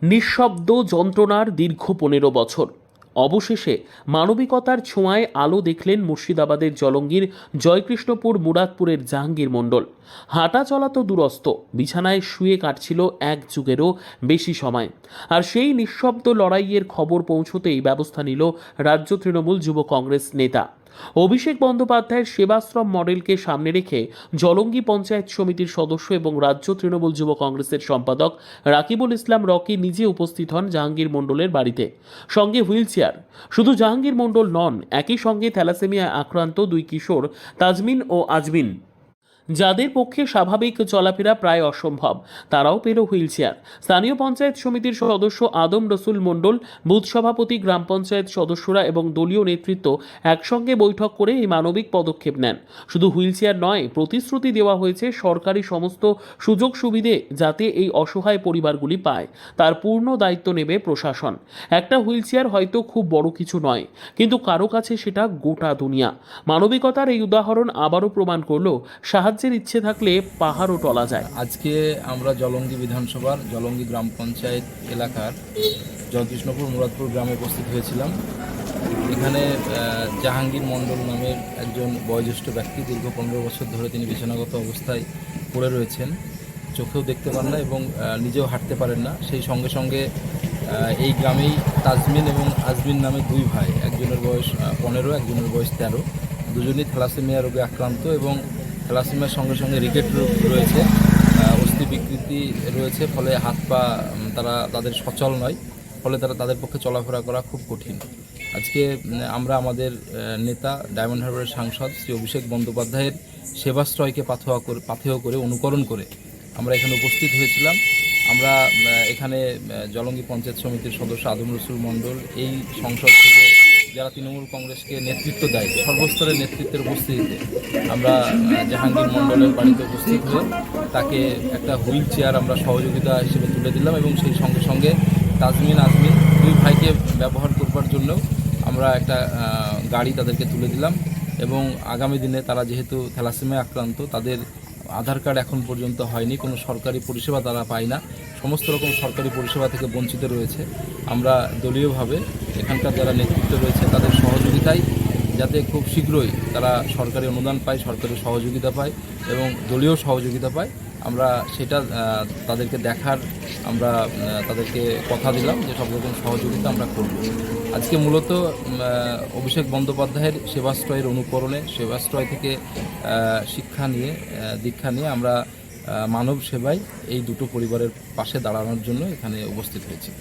নিঃশব্দ যন্ত্রণার দীর্ঘ 15 বছর অবশেষে মানবিকতার ছোঁয়ায় আলো দেখলেন মুর্শিদাবাদের জলঙ্গির জয়কৃষ্ণপুর মুরাদপুরের জাহাঙ্গীর মণ্ডল। হাঁটা চলা তো দূরস্থ, বিছানায় শুয়ে কাটছিল এক যুগেরও বেশি সময়। আর সেই নিঃশব্দ লড়াইয়ের খবর পৌঁছতেই ব্যবস্থা নিল রাজ্য তৃণমূল যুব কংগ্রেস নেতা অভিষেক বন্দ্যোপাধ্যায়ের সেবাশ্রম মডেলকে সামনে রেখে জলঙ্গি পঞ্চায়েত সমিতির সদস্য এবং রাজ্য তৃণমূল যুব কংগ্রেসের সম্পাদক রাকিবুল ইসলাম রকি নিজে উপস্থিত হন জাহাঙ্গীর মণ্ডলের বাড়িতে। সঙ্গে হুইলচেয়ার। শুধু জাহাঙ্গীর মণ্ডল নন, একই সঙ্গে থ্যালাসেমিয়ায় আক্রান্ত দুই কিশোর তাজমিন ও আজমিন, যাদের পক্ষে স্বাভাবিক চলাফেরা প্রায় অসম্ভব, তারাও পেল হুইলচেয়ার। স্থানীয় পঞ্চায়েত সমিতির সদস্য আদম রসুল মণ্ডল, বুথ সভাপতি, গ্রাম পঞ্চায়েত সদস্যরা এবং দলীয় নেতৃত্ব একসঙ্গে বৈঠক করে এই মানবিক পদক্ষেপ নেন। শুধু হুইলচেয়ার নয়, প্রতিশ্রুতি দেওয়া হয়েছে সরকারি সমস্ত সুযোগ সুবিধে যাতে এই অসহায় পরিবারগুলি পায়, তার পূর্ণ দায়িত্ব নেবে প্রশাসন। একটা হুইলচেয়ার হয়তো খুব বড় কিছু নয়, কিন্তু কারো কাছে সেটা গোটা দুনিয়া। মানবিকতার এই উদাহরণ আবারও প্রমাণ করলো সাহায্যের ইচ্ছে থাকলে পাহাড়ও টলা যায়। আজকে আমরা জলঙ্গি বিধানসভার জলঙ্গি গ্রাম পঞ্চায়েত এলাকার জয়কৃষ্ণপুর মুরাদপুর গ্রামে উপস্থিত হয়েছিলাম। এখানে জাহাঙ্গীর মণ্ডল নামের একজন বয়োজ্যেষ্ঠ ব্যক্তি, দীর্ঘ 15 বছর ধরে তিনি বিছানাগত অবস্থায় পড়ে রয়েছেন, চোখেও দেখতে পান না এবং নিজেও হাঁটতে পারেন না। সেই সঙ্গে সঙ্গে এই গ্রামেই তাজমিন এবং আজমিন নামে দুই ভাই, একজনের বয়স 15, একজনের বয়স 13, দুজনই থ্যালাসেমিয়া রোগে আক্রান্ত এবং থ্যালাসেমিয়ার সঙ্গে সঙ্গে রিকেট রোগ রয়েছে, অস্থি বিকৃতি রয়েছে, ফলে হাত পা তাদের সচল নয়, ফলে তাদের পক্ষে চলাফেরা করা খুব কঠিন। আজকে আমরা আমাদের নেতা ডায়মন্ড হারবারের সাংসদ শ্রী অভিষেক বন্দ্যোপাধ্যায়ের সেবাশ্রয়কে পাথেয় করে অনুকরণ করে আমরা এখানে উপস্থিত হয়েছিলাম। আমরা এখানে জলঙ্গি পঞ্চায়েত সমিতির সদস্য আদম রসুল মণ্ডল, এই সংসদ থেকে যারা তৃণমূল কংগ্রেসকে নেতৃত্ব দেয়, সর্বস্তরের নেতৃত্বের উপস্থিতিতে আমরা জাহাঙ্গীর মণ্ডলের বাড়িতে উপস্থিত হয়ে তাকে একটা হুইল চেয়ার আমরা সহযোগিতা হিসেবে তুলে দিলাম এবং সেই সঙ্গে সঙ্গে তাজমিন আজমিন দুই ভাইকে ব্যবহার করবার জন্য আমরা একটা গাড়ি তাদেরকে তুলে দিলাম। এবং আগামী দিনে তারা যেহেতু থ্যালাসেমিয়া আক্রান্ত, তাদের আধার কার্ড এখন পর্যন্ত হয়নি, কোনো সরকারি পরিষেবা তারা পায় না, সমস্ত রকম সরকারি পরিষেবা থেকে বঞ্চিত রয়েছে। আমরা দলীয়ভাবে এখানকার যারা নেতৃত্ব রয়েছে তাদের সহযোগিতায় যাতে খুব শীঘ্রই তারা সরকারি অনুদান পায়, সরকারি সহযোগিতা পায় এবং দলীয় সহযোগিতা পায়, আমরা সেটা তাদেরকে দেখার আমরা তাদেরকে কথা দিলাম যে সব রকম সহযোগিতা আমরা করব। আজকে মূলত অভিষেক বন্দ্যোপাধ্যায়ের সেবাশ্রয়ের অনুকরণে, সেবাশ্রয় থেকে দীক্ষা নিয়ে আমরা মানব সেবায় এই দুটো পরিবারের পাশে দাঁড়ানোর জন্য এখানে উপস্থিত হয়েছি।